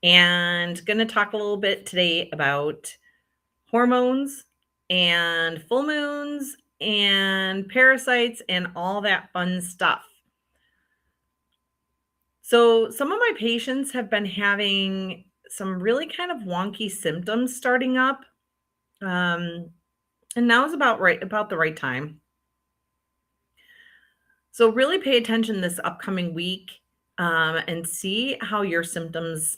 and going to talk a little bit today about hormones and full moons and parasites and all that fun stuff. So, some of my patients have been having some really kind of wonky symptoms starting up. Um, and now is about the right time. So, really pay attention this upcoming week and see how your symptoms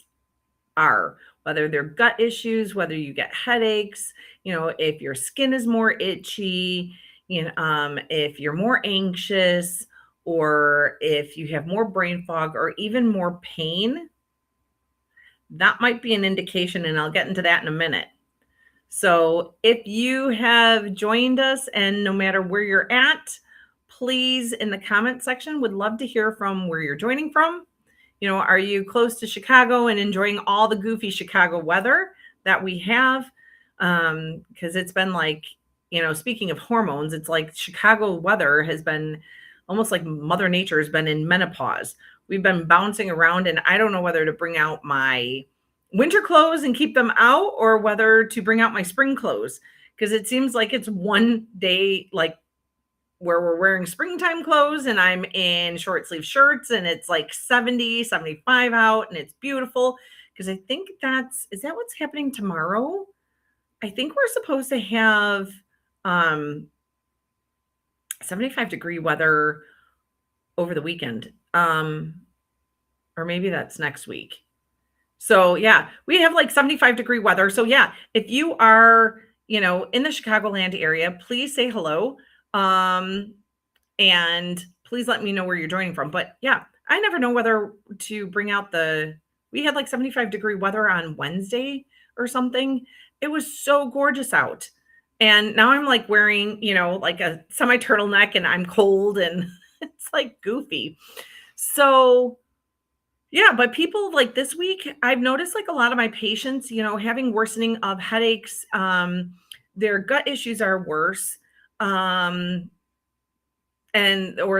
are, whether they're gut issues, whether you get headaches, if your skin is more itchy, if you're more anxious, or if you have more brain fog or even more pain, that might be an indication, and I'll get into that in a minute. So, if you have joined us, and no matter where you're at, please in the comment section, would love to hear from where you're joining from. Are you close to Chicago and enjoying all the goofy Chicago weather that we have? Because it's been like, speaking of hormones, it's like Chicago weather has been almost like Mother Nature has been in menopause. We've been bouncing around, and I don't know whether to bring out my winter clothes and keep them out or whether to bring out my spring clothes, because it seems like it's one day like where we're wearing springtime clothes and I'm in short sleeve shirts and it's like 70, 75 out and it's beautiful. Because I think is that what's happening tomorrow? I think we're supposed to have 75-degree weather over the weekend. Or maybe that's next week. So yeah, we have like 75-degree weather. So yeah, if you are, in the Chicagoland area, please say hello. And please let me know where you're joining from. But yeah, I never know whether to bring out we had like 75-degree weather on Wednesday or something. It was so gorgeous out. And now I'm like wearing, like a semi turtleneck and I'm cold and it's like goofy. So yeah, but people like this week, I've noticed like a lot of my patients, having worsening of headaches, their gut issues are worse. Or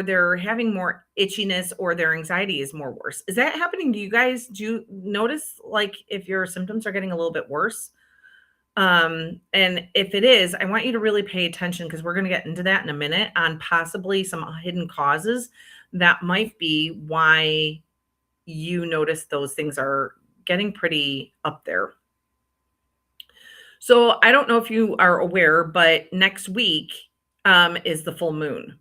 they're having more itchiness or their anxiety is more worse. Is that happening to you guys? Do you notice like if your symptoms are getting a little bit worse? And if it is, I want you to really pay attention because we're going to get into that in a minute on possibly some hidden causes that might be why you notice those things are getting pretty up there. So I don't know if you are aware, but next week is the full moon.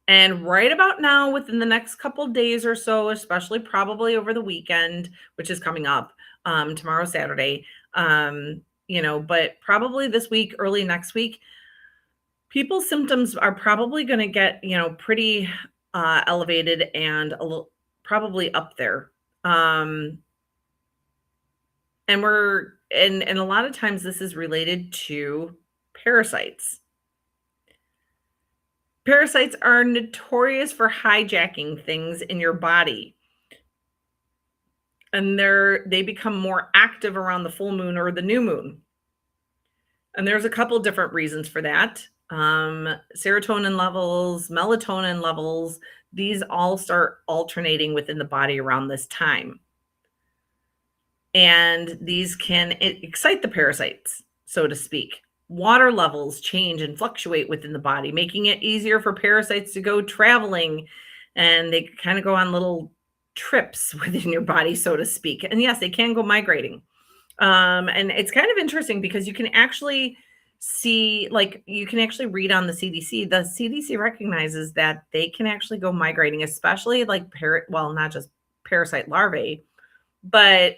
And right about now, within the next couple days or so, especially probably over the weekend, which is coming up tomorrow, Saturday, but probably this week, early next week, people's symptoms are probably going to get, pretty elevated and probably up there. And a lot of times this is related to parasites. Parasites are notorious for hijacking things in your body. And they become more active around the full moon or the new moon. And there's a couple different reasons for that. Serotonin levels, melatonin levels, these all start alternating within the body around this time. And these can excite the parasites, so to speak. Water levels change and fluctuate within the body, making it easier for parasites to go traveling, and they kind of go on little trips within your body, so to speak. And yes, they can go migrating. And it's kind of interesting because you can actually see, like, you can actually read on the CDC. The CDC recognizes that they can actually go migrating, especially like not just parasite larvae, but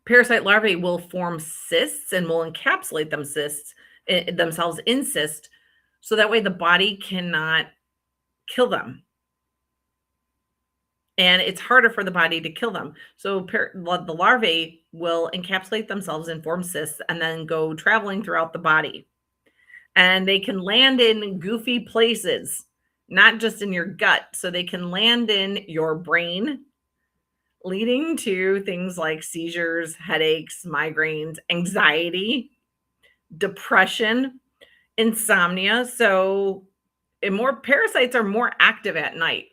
parasite larvae will form cysts and will encapsulate themselves in cysts, so that way the body cannot kill them. And it's harder for the body to kill them. So the larvae will encapsulate themselves and form cysts and then go traveling throughout the body. And they can land in goofy places, not just in your gut. So they can land in your brain, leading to things like seizures, headaches, migraines, anxiety, depression, insomnia. So more parasites are more active at night.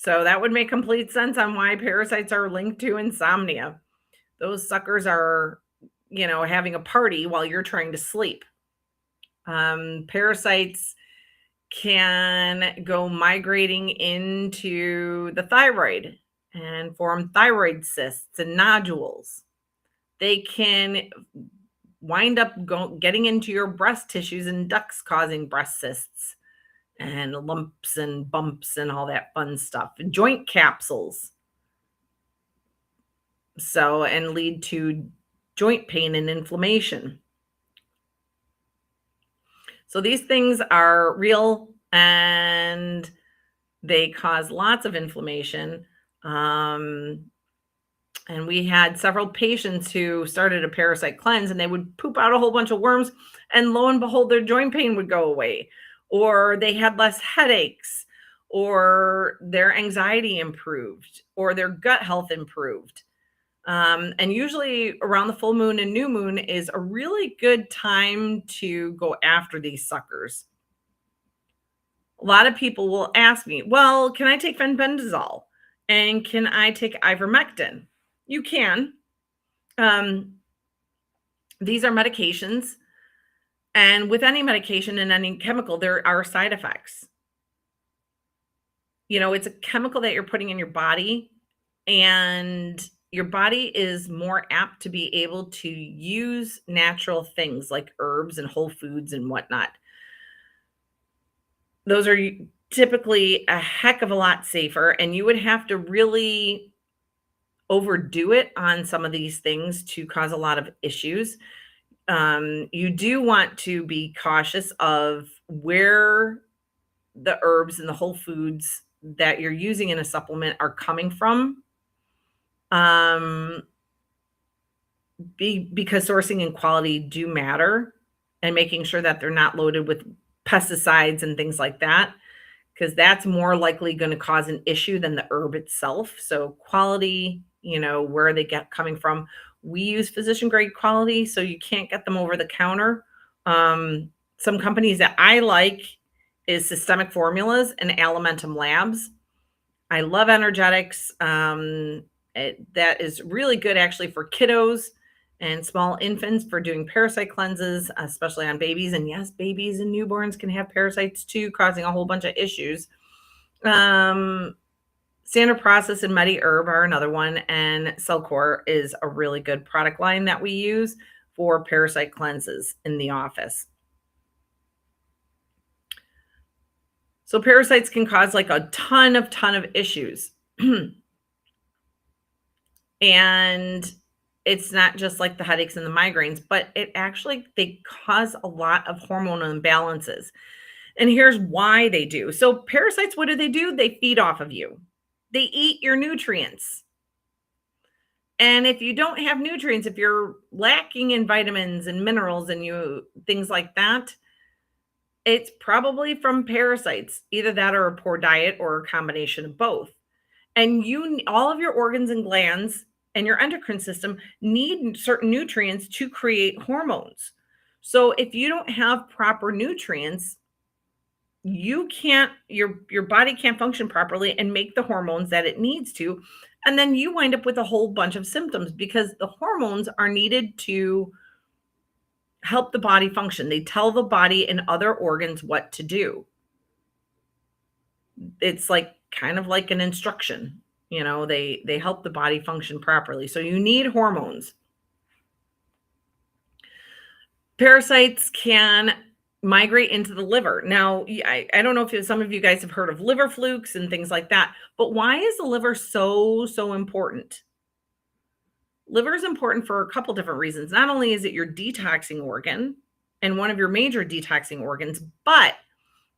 So that would make complete sense on why parasites are linked to insomnia. Those suckers are, having a party while you're trying to sleep. Parasites can go migrating into the thyroid and form thyroid cysts and nodules. They can wind up getting into your breast tissues and ducts, causing breast cysts and lumps and bumps and all that fun stuff. And joint capsules. So, and lead to joint pain and inflammation. So these things are real and they cause lots of inflammation. Um, and we had several patients who started a parasite cleanse and they would poop out a whole bunch of worms, and lo and behold, their joint pain would go away, or they had less headaches, or their anxiety improved, or their gut health improved. And usually around the full moon and new moon is a really good time to go after these suckers. A lot of people will ask me, well, can I take fenbendazole? And can I take ivermectin? You can. Um, these are medications. And with any medication and any chemical, there are side effects. It's a chemical that you're putting in your body, and your body is more apt to be able to use natural things like herbs and whole foods and whatnot. Those are typically a heck of a lot safer, and you would have to really overdo it on some of these things to cause a lot of issues. You do want to be cautious of where the herbs and the whole foods that you're using in a supplement are coming from. Um, because sourcing and quality do matter, and making sure that they're not loaded with pesticides and things like that, because that's more likely going to cause an issue than the herb itself. So quality, where are they coming from? We use physician grade quality, so you can't get them over the counter. Some companies that I like is Systemic Formulas and Alimentum Labs. I love energetics. That is really good actually for kiddos and small infants for doing parasite cleanses, especially on babies. And yes, babies and newborns can have parasites too, causing a whole bunch of issues. Standard Process and Medi Herb are another one, and Cellcore is a really good product line that we use for parasite cleanses in the office. So parasites can cause like a ton of issues. And it's not just like the headaches and the migraines, but they cause a lot of hormonal imbalances. And here's why they do. So parasites, what do? They feed off of you. They eat your nutrients. And if you don't have nutrients, if you're lacking in vitamins and minerals and things like that, it's probably from parasites, either that or a poor diet or a combination of both. And all of your organs and glands and your endocrine system need certain nutrients to create hormones. So if you don't have proper nutrients, your body can't function properly and make the hormones that it needs to. And then you wind up with a whole bunch of symptoms because the hormones are needed to help the body function. They tell the body and other organs what to do. It's like kind of like an instruction. They help the body function properly. So you need hormones. Parasites can migrate into the liver. Now, I don't know if some of you guys have heard of liver flukes and things like that, but why is the liver so important? Liver is important for a couple different reasons. Not only is it your detoxing organ and one of your major detoxing organs, but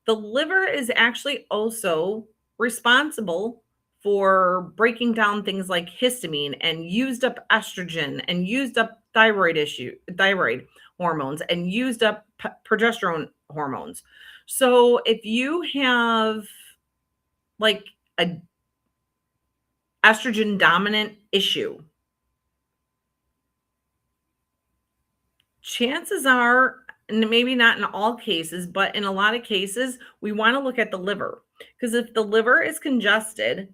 the liver is actually also responsible for breaking down things like histamine and used up estrogen and used up thyroid hormones and used up progesterone hormones. So if you have like a estrogen dominant issue, chances are, and maybe not in all cases, but in a lot of cases, we want to look at the liver. Because if the liver is congested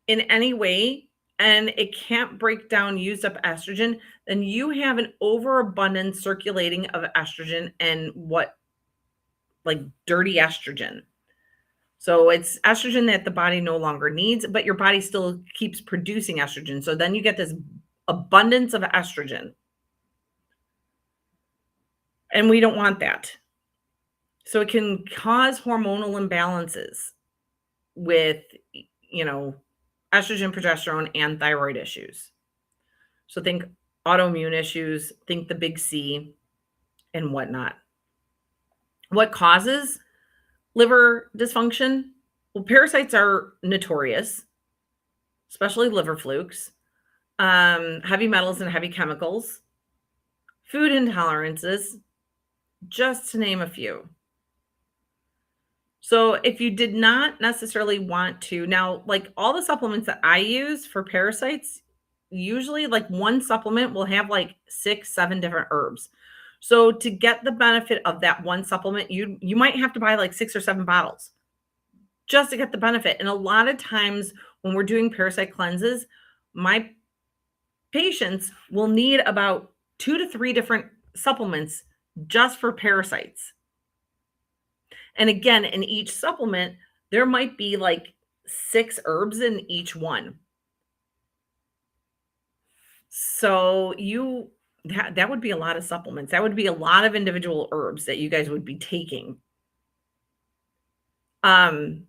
in any way and it can't break down used up estrogen, then you have an overabundance circulating of estrogen and what like dirty estrogen. So it's estrogen that the body no longer needs, but your body still keeps producing estrogen. So then you get this abundance of estrogen. And we don't want that. So it can cause hormonal imbalances with, you know, estrogen, progesterone, and thyroid issues. So think autoimmune issues, think the big C, and whatnot. What causes liver dysfunction? Well, parasites are notorious, especially liver flukes, heavy metals and heavy chemicals, food intolerances, just to name a few. So if you did not necessarily want to, now, like all the supplements that I use for parasites, usually like one supplement will have like 6, 7 different herbs. So to get the benefit of that one supplement, you might have to buy like 6 or 7 bottles just to get the benefit. And a lot of times when we're doing parasite cleanses, my patients will need about 2 to 3 different supplements just for parasites. And again, in each supplement, there might be like 6 herbs in each one. So that would be a lot of supplements. That would be a lot of individual herbs that you guys would be taking. But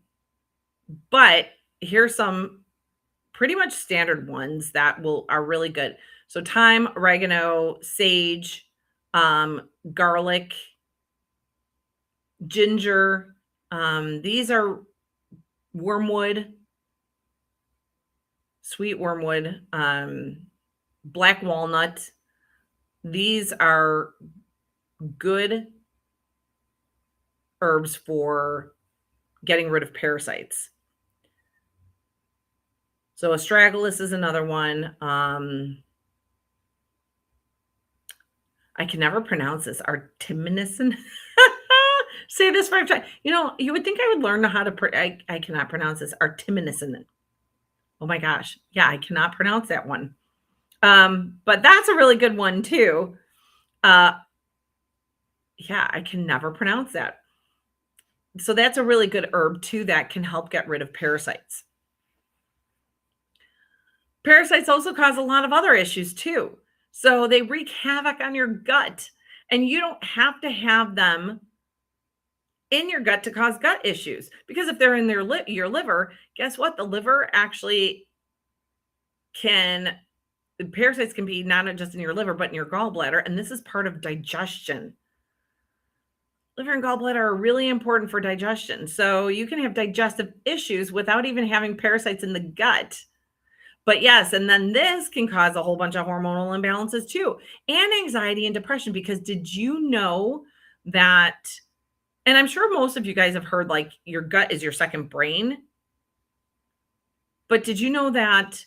here's some pretty much standard ones that are really good. So thyme, oregano, sage, garlic, ginger. These are wormwood, sweet wormwood, black walnut. These are good herbs for getting rid of parasites. So astragalus is another one. I can never pronounce this. Artemisinin. Say this 5 times. You know, you would think I would learn how to. I cannot pronounce this. Artemisinin. Oh my gosh. Yeah, I cannot pronounce that one. But that's a really good one too. Yeah, I can never pronounce that. So that's a really good herb too that can help get rid of parasites. Parasites also cause a lot of other issues too. So they wreak havoc on your gut, and you don't have to have them in your gut to cause gut issues, because if they're in your liver, guess what? The liver actually can the parasites can be not just in your liver, but in your gallbladder, and this is part of digestion. Liver and gallbladder are really important for digestion. So you can have digestive issues without even having parasites in the gut. But yes, and then this can cause a whole bunch of hormonal imbalances too, and anxiety and depression, because did you know that, and I'm sure most of you guys have heard like your gut is your second brain, but did you know that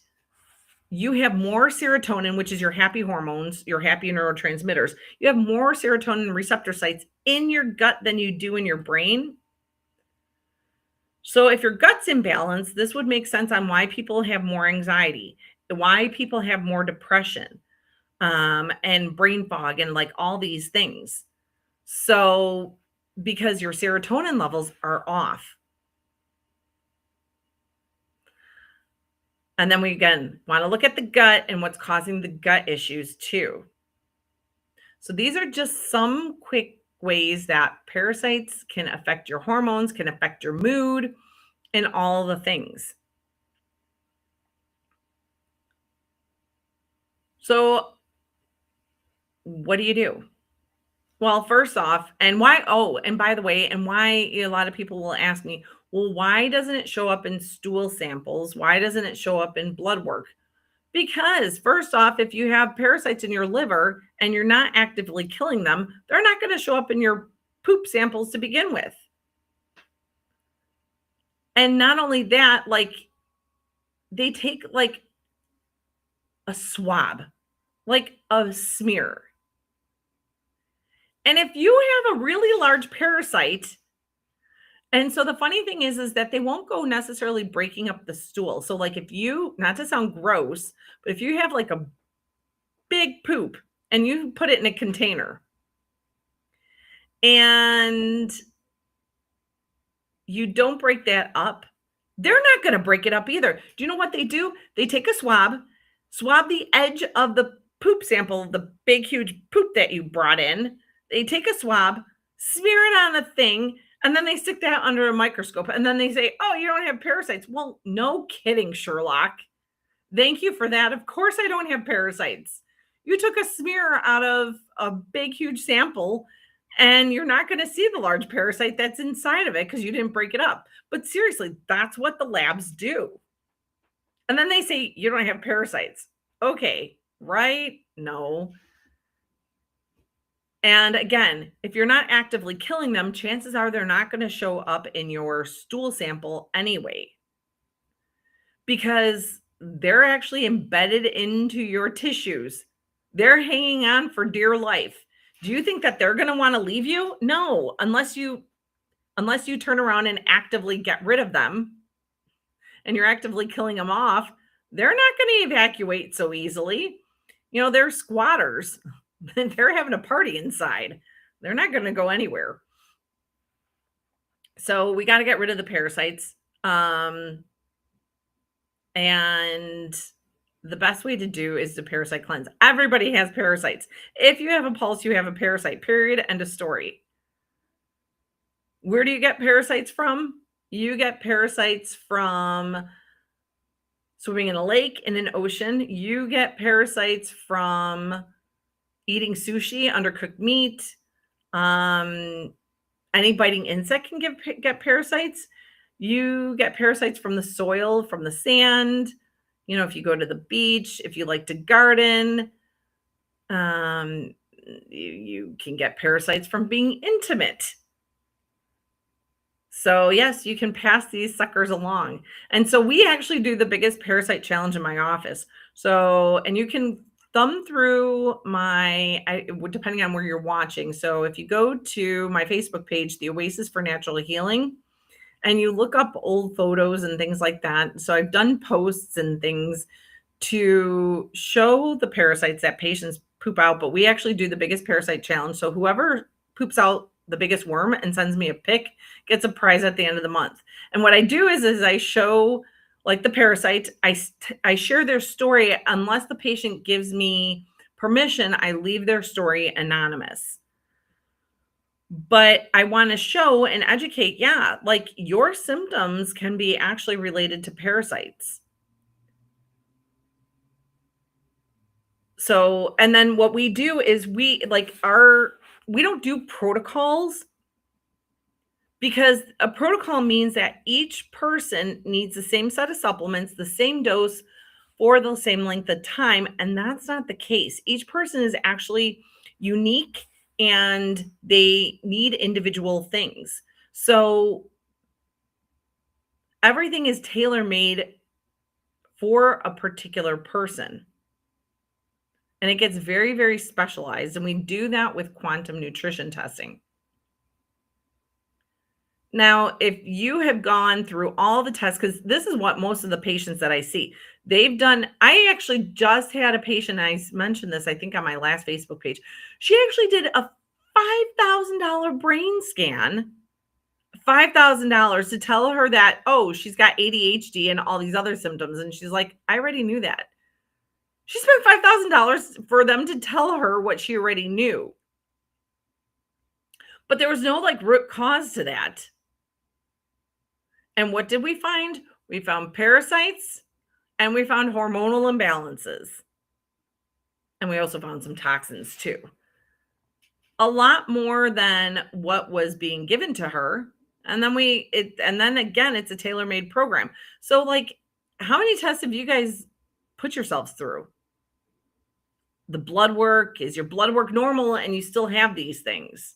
you have more serotonin, which is your happy hormones, your happy neurotransmitters. You have more serotonin receptor sites in your gut than you do in your brain. So if your gut's imbalanced, this would make sense on why people have more anxiety, why people have more depression, and brain fog, and like all these things. So because your serotonin levels are off. And then we again want to look at the gut and what's causing the gut issues too. So these are just some quick ways that parasites can affect your hormones, can affect your mood, and all the things. So what do you do? Well, first off, and why, oh, and by the way, and why a lot of people will ask me, well, why doesn't it show up in stool samples? Why doesn't it show up in blood work? Because first off, if you have parasites in your liver and you're not actively killing them, they're not going to show up in your poop samples to begin with. And not only that, like they take like a swab, like a smear. And if you have a really large parasite And so the funny thing is that they won't go necessarily breaking up the stool. So, like, if you, not to sound gross, but if you have like a big poop and you put it in a container and you don't break that up, they're not going to break it up either. Do you know what they do? They take a swab the edge of the poop sample, the big, huge poop that you brought in. They take a swab, smear it on a thing, and then they stick that under a microscope. And then they say, oh, you don't have parasites. Well, no kidding, Sherlock. Thank you for that. Of course, I don't have parasites. You took a smear out of a big, huge sample, and you're not going to see the large parasite that's inside of it because you didn't break it up. But seriously, that's what the labs do. And then they say, you don't have parasites. Okay, right? No. And again, if you're not actively killing them, chances are they're not going to show up in your stool sample anyway, because they're actually embedded into your tissues. They're hanging on for dear life. Do you think that they're going to want to leave you? No, unless you turn around and actively get rid of them and you're actively killing them off, they're not going to evacuate so easily. You know, they're squatters. They're having a party inside. They're not going to go anywhere. So we got to get rid of the parasites. And the best way to do is to parasite cleanse. Everybody has parasites. If you have a pulse, you have a parasite, period. End of story. Where do you get parasites from? You get parasites from swimming in a lake, in an ocean. You get parasites from eating sushi, undercooked meat. Any biting insect can get parasites. You get parasites from the soil, from the sand. You know, if you go to the beach, if you like to garden, you can get parasites from being intimate. So yes, you can pass these suckers along. And so we actually do the biggest parasite challenge in my office. So, and you can thumb through depending on where you're watching. So if you go to my Facebook page, the Oasis for Natural Healing, and you look up old photos and things like that. So I've done posts and things to show the parasites that patients poop out, but we actually do the biggest parasite challenge. So whoever poops out the biggest worm and sends me a pic gets a prize at the end of the month. And what I do is I show like the parasite, I share their story. Unless the patient gives me permission, I leave their story anonymous. But I want to show and educate, yeah, like your symptoms can be actually related to parasites. So, and then what we do is we don't do protocols, because a protocol means that each person needs the same set of supplements, the same dose for the same length of time. And that's not the case. Each person is actually unique and they need individual things. So everything is tailor-made for a particular person. And it gets very, very specialized. And we do that with quantum nutrition testing. Now, if you have gone through all the tests, because this is what most of the patients that I see, they've done. I actually just had a patient, I mentioned this, I think, on my last Facebook page. She actually did a $5,000 brain scan, $5,000 to tell her that, oh, she's got ADHD and all these other symptoms. And she's like, I already knew that. She spent $5,000 for them to tell her what she already knew. But there was no like root cause to that. And what did we find? We found parasites and we found hormonal imbalances. And we also found some toxins too. A lot more than what was being given to her. And then again, it's a tailor-made program. So like, how many tests have you guys put yourselves through? The blood work, is your blood work normal and you still have these things?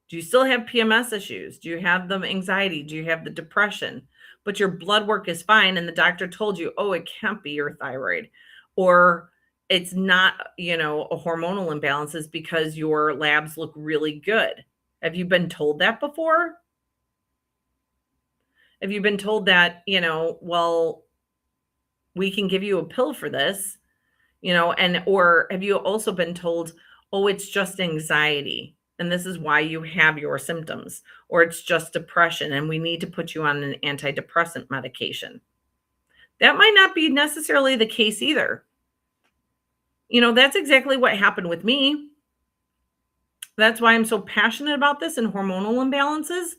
Do you still have PMS issues? Do you have the anxiety? Do you have the depression? But your blood work is fine and the doctor told you, oh, it can't be your thyroid, or it's not, a hormonal imbalance because your labs look really good. Have you been told that before? Have you been told that, well, we can give you a pill for this, and or have you also been told, oh, it's just anxiety and this is why you have your symptoms, or it's just depression and we need to put you on an antidepressant medication? That might not be necessarily the case either. That's exactly what happened with me. That's why I'm so passionate about this and hormonal imbalances,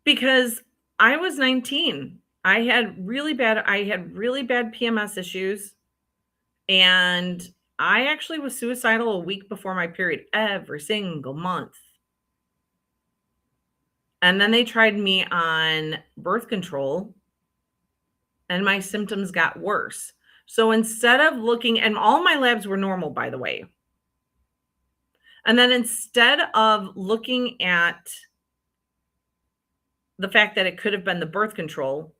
because I was 19. I had really bad PMS issues, and I actually was suicidal a week before my period every single month. And then they tried me on birth control and my symptoms got worse. So instead of looking, and all my labs were normal, by the way. And then instead of looking at the fact that it could have been the birth control,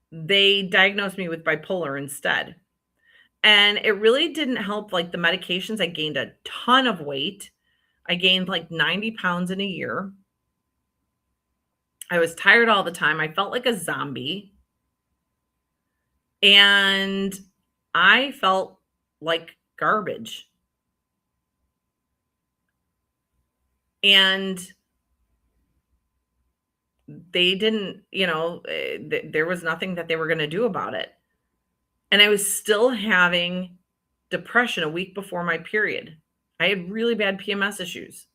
they diagnosed me with bipolar instead. And it really didn't help. Like the medications, I gained a ton of weight. I gained like 90 pounds in a year. I was tired all the time. I felt like a zombie. And I felt like garbage. And they didn't, there was nothing that they were going to do about it. And I was still having depression a week before my period. I had really bad PMS issues.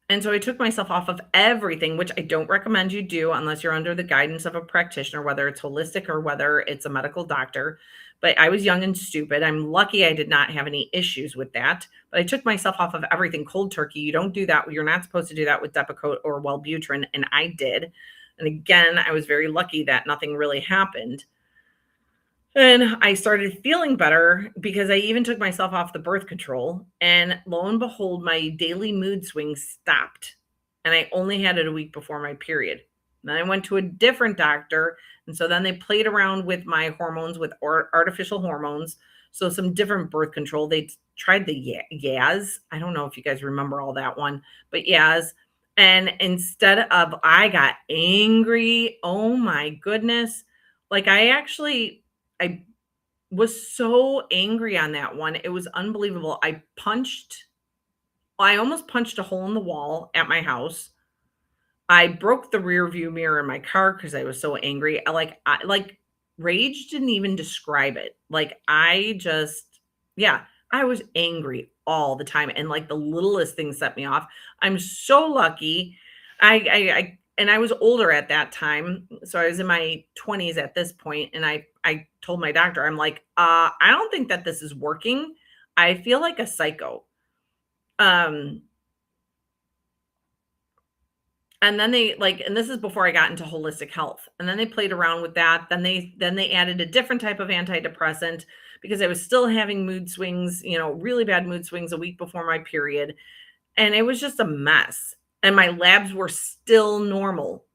And so I took myself off of everything, which I don't recommend you do unless you're under the guidance of a practitioner, whether it's holistic or whether it's a medical doctor. But I was young and stupid. I'm lucky I did not have any issues with that. But I took myself off of everything cold turkey. You don't do that. You're not supposed to do that with Depakote or Wellbutrin. And I did. And again, I was very lucky that nothing really happened. And I started feeling better because I even took myself off the birth control. And lo and behold, my daily mood swings stopped. And I only had it a week before my period. Then I went to a different doctor. And so then they played around with my hormones with artificial hormones. So some different birth control. They tried the Yaz. I don't know if you guys remember all that one, but Yaz. And instead of, I got angry. Oh my goodness. Like I was so angry on that one. It was unbelievable. I almost punched a hole in the wall at my house. I broke the rear view mirror in my car because I was so angry. I rage didn't even describe it. Yeah, I was angry all the time. And like the littlest thing set me off. I'm so lucky. And I was older at that time. So I was in my 20s at this point, and I told my doctor, I'm like, I don't think that this is working. I feel like a psycho. Um, and then and this is before I got into holistic health. And then they played around with that. Then they added a different type of antidepressant because I was still having mood swings, really bad mood swings a week before my period. And it was just a mess. And my labs were still normal.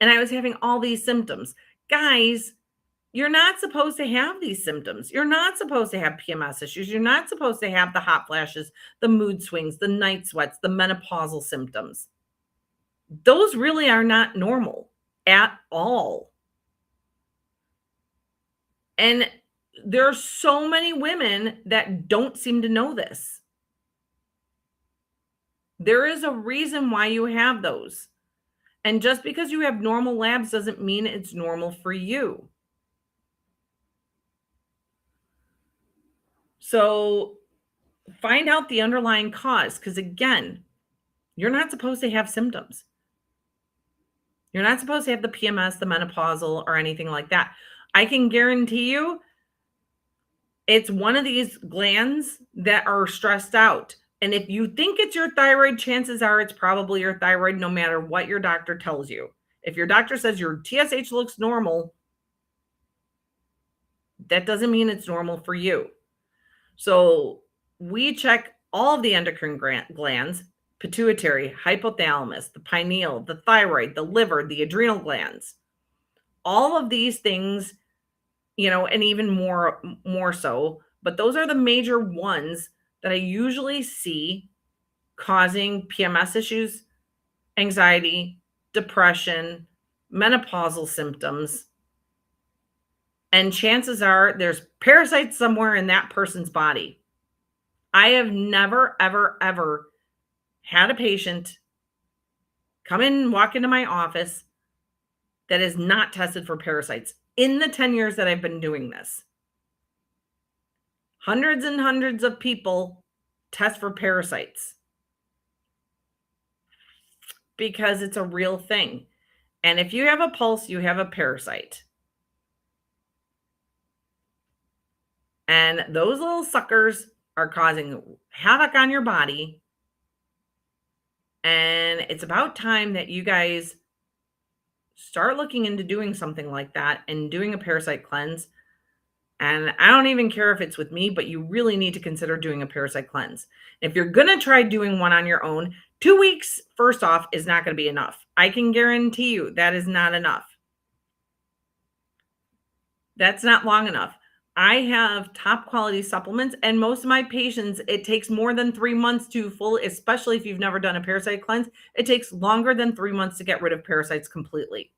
And I was having all these symptoms. Guys, you're not supposed to have these symptoms. You're not supposed to have PMS issues. You're not supposed to have the hot flashes, the mood swings, the night sweats, the menopausal symptoms. Those really are not normal at all. And there are so many women that don't seem to know this. There is a reason why you have those. And just because you have normal labs doesn't mean it's normal for you. So find out the underlying cause, because again, you're not supposed to have symptoms. You're not supposed to have the PMS, the menopausal, or anything like that. I can guarantee you it's one of these glands that are stressed out. And if you think it's your thyroid, chances are it's probably your thyroid, no matter what your doctor tells you. If your doctor says your TSH looks normal, that doesn't mean it's normal for you. So we check all of the endocrine glands: pituitary, hypothalamus, the pineal, the thyroid, the liver, the adrenal glands. All of these things, and even more so, but those are the major ones that I usually see causing PMS issues, anxiety, depression, menopausal symptoms. And chances are there's parasites somewhere in that person's body. I have never, ever, ever had a patient come in and walk into my office that is not tested for parasites in the 10 years that I've been doing this. Hundreds and hundreds of people test for parasites because it's a real thing. And if you have a pulse, you have a parasite. And those little suckers are causing havoc on your body. And it's about time that you guys start looking into doing something like that and doing a parasite cleanse. And I don't even care if it's with me, but you really need to consider doing a parasite cleanse. If you're going to try doing one on your own, 2 weeks, first off, is not going to be enough. I can guarantee you that is not enough. That's not long enough. I have top quality supplements, and most of my patients, it takes more than 3 months to fully, especially if you've never done a parasite cleanse, it takes longer than 3 months to get rid of parasites completely.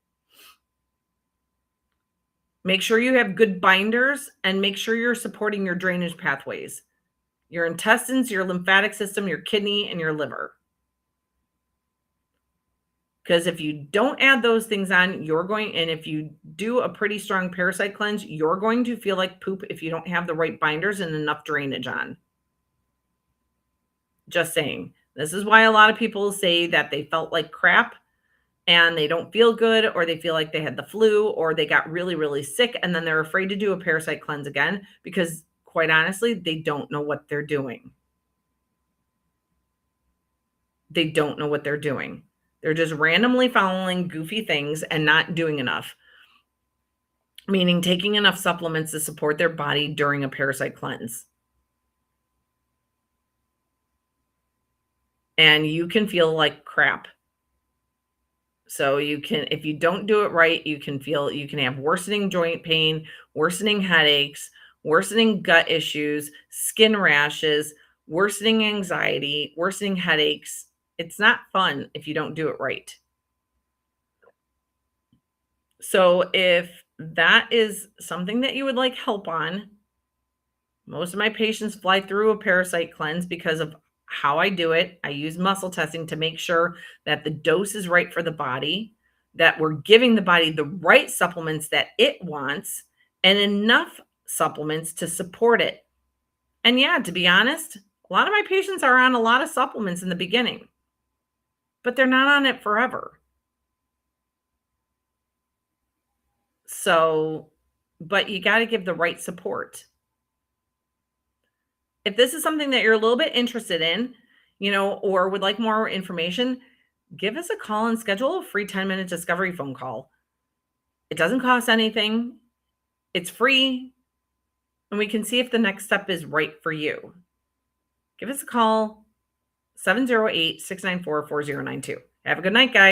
Make sure you have good binders and make sure you're supporting your drainage pathways, your intestines, your lymphatic system, your kidney, and your liver. Because if you don't add those things on, and if you do a pretty strong parasite cleanse, you're going to feel like poop if you don't have the right binders and enough drainage on. Just saying. This is why a lot of people say that they felt like crap and they don't feel good, or they feel like they had the flu, or they got really, really sick, and then they're afraid to do a parasite cleanse again because, quite honestly, they don't know what they're doing. They don't know what they're doing. They're just randomly following goofy things and not doing enough, meaning taking enough supplements to support their body during a parasite cleanse. And you can feel like crap. So if you don't do it right, you can have worsening joint pain, worsening headaches, worsening gut issues, skin rashes, worsening anxiety, worsening headaches. It's not fun if you don't do it right. So if that is something that you would like help on, most of my patients fly through a parasite cleanse because of how I do it. I use muscle testing to make sure that the dose is right for the body, that we're giving the body the right supplements that it wants, and enough supplements to support it. And yeah, to be honest, a lot of my patients are on a lot of supplements in the beginning, but they're not on it forever. So, but you got to give the right support. If this is something that you're a little bit interested in, or would like more information, give us a call and schedule a free 10-minute discovery phone call. It doesn't cost anything. It's free. And we can see if the next step is right for you. Give us a call, 708-694-4092. Have a good night, guys.